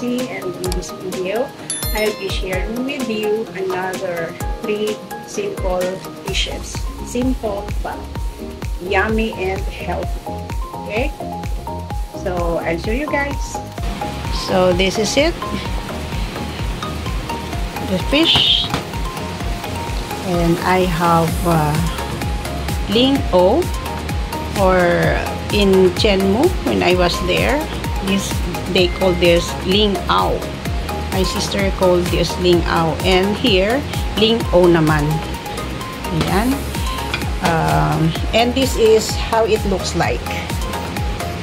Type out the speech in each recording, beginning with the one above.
Nancy, and in this video, I'll be sharing with you another 3 simple dishes. Simple but yummy and healthy. Okay? So, I'll show you guys. So, this is it. The fish. And I have ling o, or in Chenmu when I was there, they call this ling ao. My sister called this ling ao, and here ling o naman. Ayan. And this is how it looks like.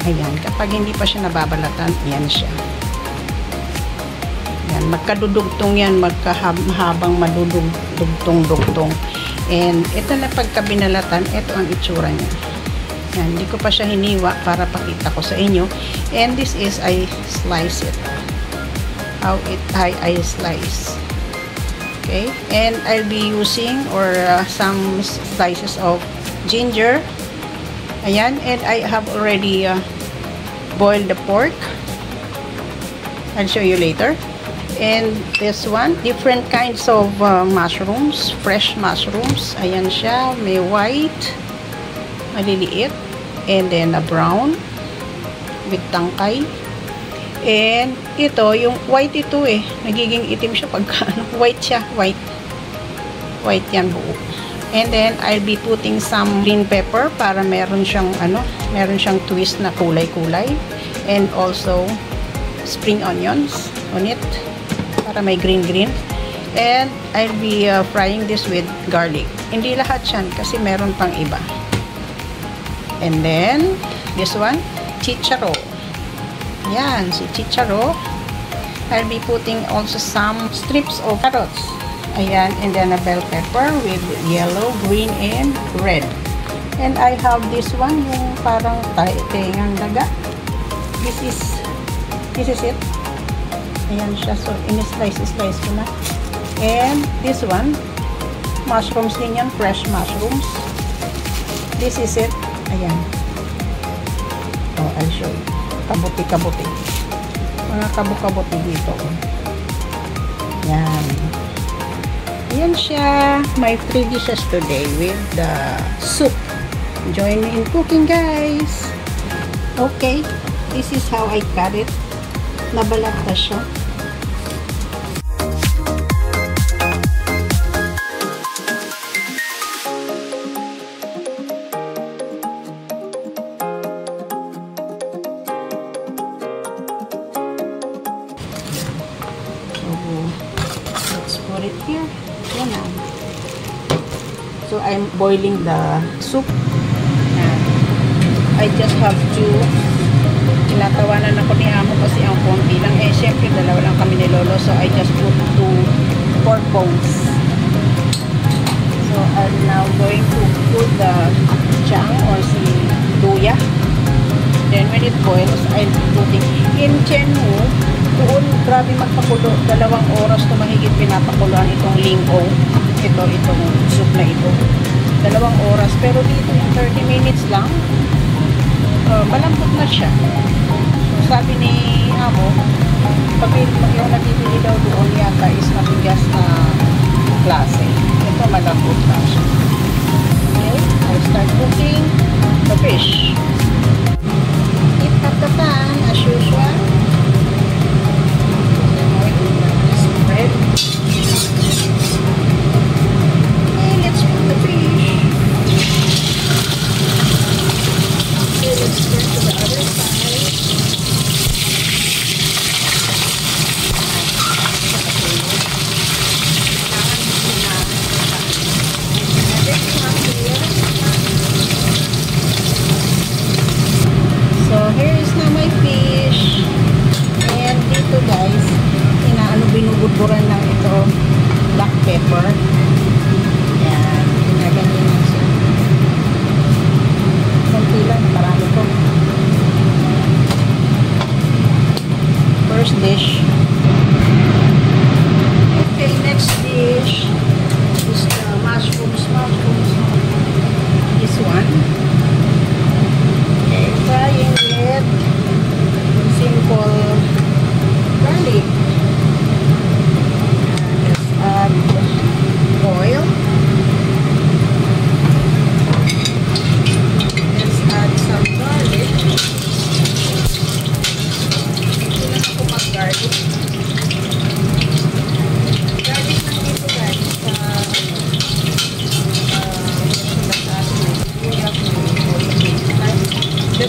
Ayan, kapag hindi pa siya nababalatan, ayan siya. Ayan, magkadudugtong yan, magkahabang madudugtong-dugtong. And ito na pagkabinalatan, ito ang itsura niya. Ayan, hindi ko pa siya hiniwa para pakita ko sa inyo. And this is, I slice it. How I slice. Okay, and I'll be using some slices of ginger. Ayan, and I have already boiled the pork. I'll show you later. And this one, different kinds of mushrooms, fresh mushrooms. Ayan siya, may white, maliliit, and then a brown with tangkay. And ito, yung white ito nagiging itim siya pagka white siya, white yan buo. And then I'll be putting some green pepper para meron siyang twist na kulay-kulay, and also spring onions on it para may green. And I'll be frying this with garlic. Hindi lahat yan kasi meron pang iba. And then this one, chicharo. Yan, si chicharo. I'll be putting also some strips of carrots. Ayan, and then a bell pepper with yellow, green, and red. And I have this one, yung parang tengang daga. This is it. Ayan siya. So, in-slice ko na. And this one, mushrooms din yan, fresh mushrooms. This is it. Ayan. Oh, I'll show you. Kabuti. Mga kabuti dito. Yan. Yan siya. My 3 dishes today with the soup. Join me in cooking, guys. Okay. This is how I cut it. Nabalat na siya. Let's put it here. Yan na. So, I'm boiling the soup. Yan. I just have to, tinatawanan ako ni Amo kasi ang konti lang. Syempre, dalawa lang kami ni Lolo. So, I just put 2 pork bones. So, I'm now going to put the chang or si luya. Then, when it boils, I'll be putting in Chenmu. Doon, grabe magpakulo. 2 oras to mahigit pinapakuluan itong ling o. Itong soup na ito. 2 oras. Pero dito, 30 minutes lang, malambot na siya. So, sabi ni Amo, pag yung nabibili daw doon yata is matigas na klase. Ito, malambot na siya. Okay, I'll start cooking the fish. Heat up the pan as usual. Spread. Okay, let's put the fish. Okay, let's turn to the other side. So, here is now my fish.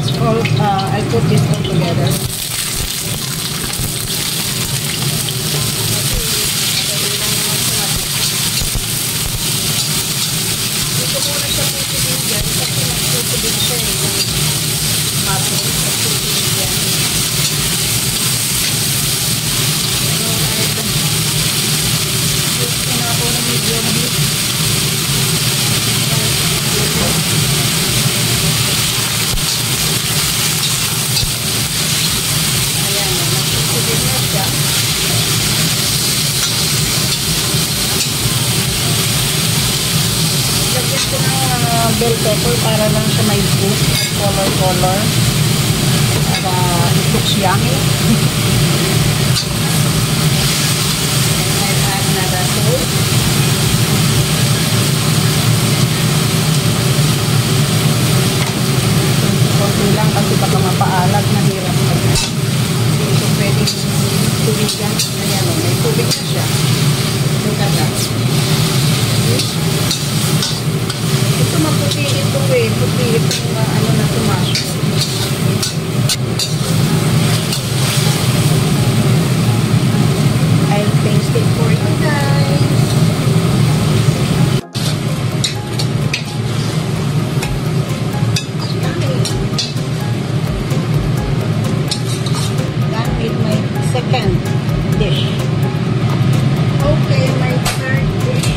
I put this all together. Dito muna siya putulin dyan kasi nagputulin siya yung mushroom sa putulin dyan. Gusto na ako ng medium heat. Bell pepper para lang siya may boost color para it looks yummy. And I'll add another salt. Konti lang kasi baka mapaalag, mahirap mag so pwede tubigan. Ayan o, may tubig na siya. Look at that. Ito maputi ito eh. Puti itong ano na tumasok. I'll taste it for you guys. That is my second dish. Okay, my third dish.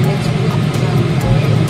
Let's put some oil.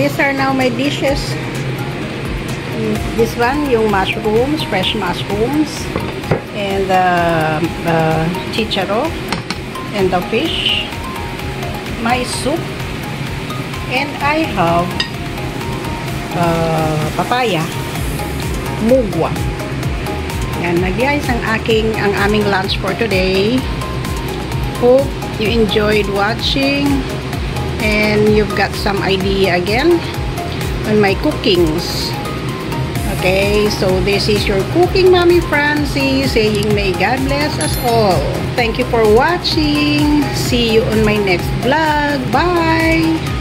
These are now my dishes. This one, yung mushrooms, fresh mushrooms, and the chicharo, and the fish, my soup, and I have papaya, mugwa. Yan, guys, ang aming lunch for today. Hope you enjoyed watching. And you've got some idea again on my cookings. Okay, so this is your cooking mommy Francie saying may God bless us all. Thank you for watching. See you on my next vlog. Bye!